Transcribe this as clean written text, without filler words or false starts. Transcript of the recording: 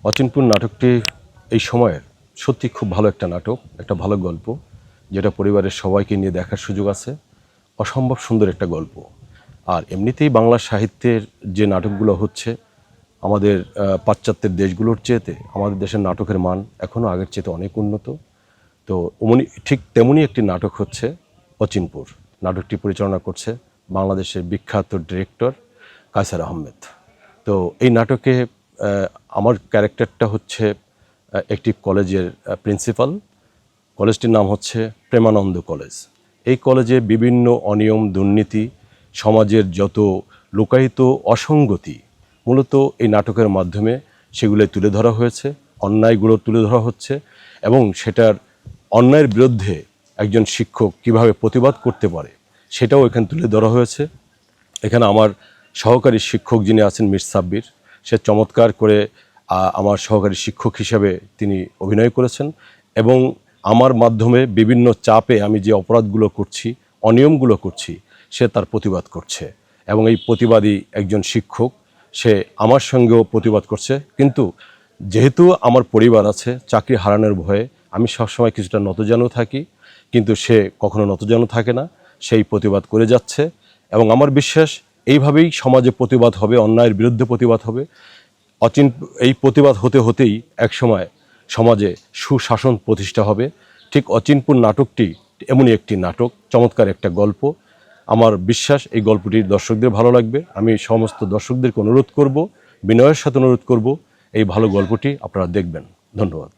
অচিনপুর নাটকটি এই সময়ের সত্যি খুব ভালো একটা নাটক, একটা ভালো গল্প, যেটা পরিবারের সবাইকে নিয়ে দেখার সুযোগ আছে। অসম্ভব সুন্দর একটা গল্প। আর এমনিতেই বাংলা সাহিত্যের যে নাটকগুলো হচ্ছে আমাদের পাশ্চাত্যের দেশগুলোর চেয়েতে আমাদের দেশের নাটকের মান এখনও আগের চেয়েতে অনেক উন্নত। তো ঠিক তেমনই একটি নাটক হচ্ছে অচিনপুর। নাটকটি পরিচালনা করছে বাংলাদেশের বিখ্যাত ডিরেক্টর কায়সার আহমেদ। তো এই নাটকে আমার ক্যারেক্টারটা হচ্ছে একটি কলেজের প্রিন্সিপাল। কলেজটির নাম হচ্ছে প্রেমানন্দ কলেজ। এই কলেজে বিভিন্ন অনিয়ম, দুর্নীতি, সমাজের যত লুকায়িত অসঙ্গতি মূলত এই নাটকের মাধ্যমে সেগুলো তুলে ধরা হয়েছে, অন্যায়গুলো তুলে ধরা হচ্ছে এবং সেটার অন্যায়ের বিরুদ্ধে একজন শিক্ষক কিভাবে প্রতিবাদ করতে পারে সেটাও এখানে তুলে ধরা হয়েছে। এখানে আমার সহকারী শিক্ষক যিনি আছেন মীর সাব্বির, সে চমৎকার করে আমার সহকারী শিক্ষক হিসেবে তিনি অভিনয় করেছেন এবং আমার মাধ্যমে বিভিন্ন চাপে আমি যে অপরাধগুলো করছি, অনিয়মগুলো করছি, সে তার প্রতিবাদ করছে এবং এই প্রতিবাদী একজন শিক্ষক, সে আমার সঙ্গেও প্রতিবাদ করছে। কিন্তু যেহেতু আমার পরিবার আছে, চাকরি হারানোর ভয়ে আমি সবসময় কিছুটা নতজানু থাকি, কিন্তু সে কখনো নতজানু থাকে না, সেই প্রতিবাদ করে যাচ্ছে এবং আমার বিশ্বাস এইভাবেই সমাজে প্রতিবাদ হবে, অন্যায়ের বিরুদ্ধে প্রতিবাদ হবে। এই প্রতিবাদ হতে হতেই একসময় সমাজে সুশাসন প্রতিষ্ঠা হবে। ঠিক অচিনপুর নাটকটি এমনই একটি নাটক, চমৎকার একটা গল্প। আমার বিশ্বাস এই গল্পটি দর্শকদের ভালো লাগবে। আমি সমস্ত দর্শকদেরকে অনুরোধ করব, বিনয়ের সাথে অনুরোধ করব, এই ভালো গল্পটি আপনারা দেখবেন। ধন্যবাদ।